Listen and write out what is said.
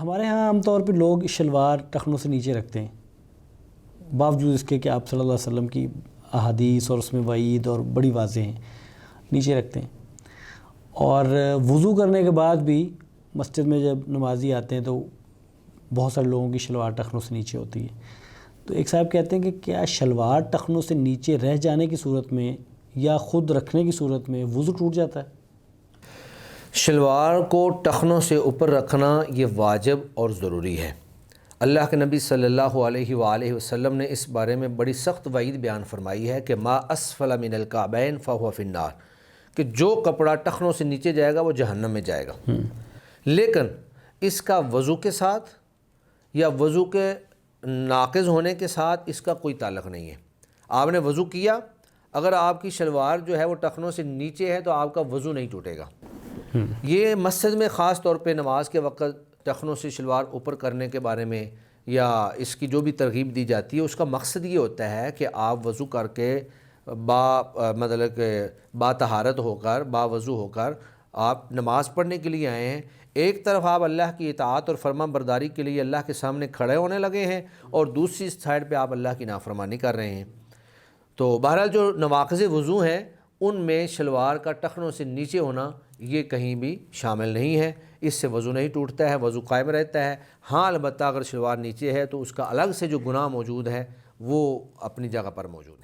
ہمارے ہاں عام طور پہ لوگ شلوار ٹخنوں سے نیچے رکھتے ہیں، باوجود اس کے کہ آپ صلی اللہ علیہ وسلم کی احادیث اور اس میں وعید اور بڑی واضح ہیں، نیچے رکھتے ہیں۔ اور وضو کرنے کے بعد بھی مسجد میں جب نمازی آتے ہیں تو بہت سارے لوگوں کی شلوار ٹخنوں سے نیچے ہوتی ہے۔ تو ایک صاحب کہتے ہیں کہ کیا شلوار ٹخنوں سے نیچے رہ جانے کی صورت میں یا خود رکھنے کی صورت میں وضو ٹوٹ جاتا ہے؟ شلوار کو ٹخنوں سے اوپر رکھنا یہ واجب اور ضروری ہے۔ اللہ کے نبی صلی اللہ علیہ وآلہ وسلم نے اس بارے میں بڑی سخت وعید بیان فرمائی ہے کہ ما اسفل من الکعبین فہو فی النار، کہ جو کپڑا ٹخنوں سے نیچے جائے گا وہ جہنم میں جائے گا۔ لیکن اس کا وضو کے ساتھ یا وضو کے ناقض ہونے کے ساتھ اس کا کوئی تعلق نہیں ہے۔ آپ نے وضو کیا، اگر آپ کی شلوار جو ہے وہ ٹخنوں سے نیچے ہے تو آپ کا وضو نہیں ٹوٹے گا۔ یہ مسجد میں خاص طور پہ نماز کے وقت ٹخنوں سے شلوار اوپر کرنے کے بارے میں یا اس کی جو بھی ترغیب دی جاتی ہے، اس کا مقصد یہ ہوتا ہے کہ آپ وضو کر کے مطلب کہ با طہارت ہو کر، با وضو ہو کر آپ نماز پڑھنے کے لیے آئے ہیں۔ ایک طرف آپ اللہ کی اطاعت اور فرما برداری کے لیے اللہ کے سامنے کھڑے ہونے لگے ہیں، اور دوسری سائڈ پہ آپ اللہ کی نافرمانی کر رہے ہیں۔ تو بہرحال جو نواقض وضو ہیں ان میں شلوار کا ٹخنوں سے نیچے ہونا یہ کہیں بھی شامل نہیں ہے، اس سے وضو نہیں ٹوٹتا ہے، وضو قائم رہتا ہے۔ ہاں البتہ اگر شلوار نیچے ہے تو اس کا الگ سے جو گناہ موجود ہے وہ اپنی جگہ پر موجود ہے۔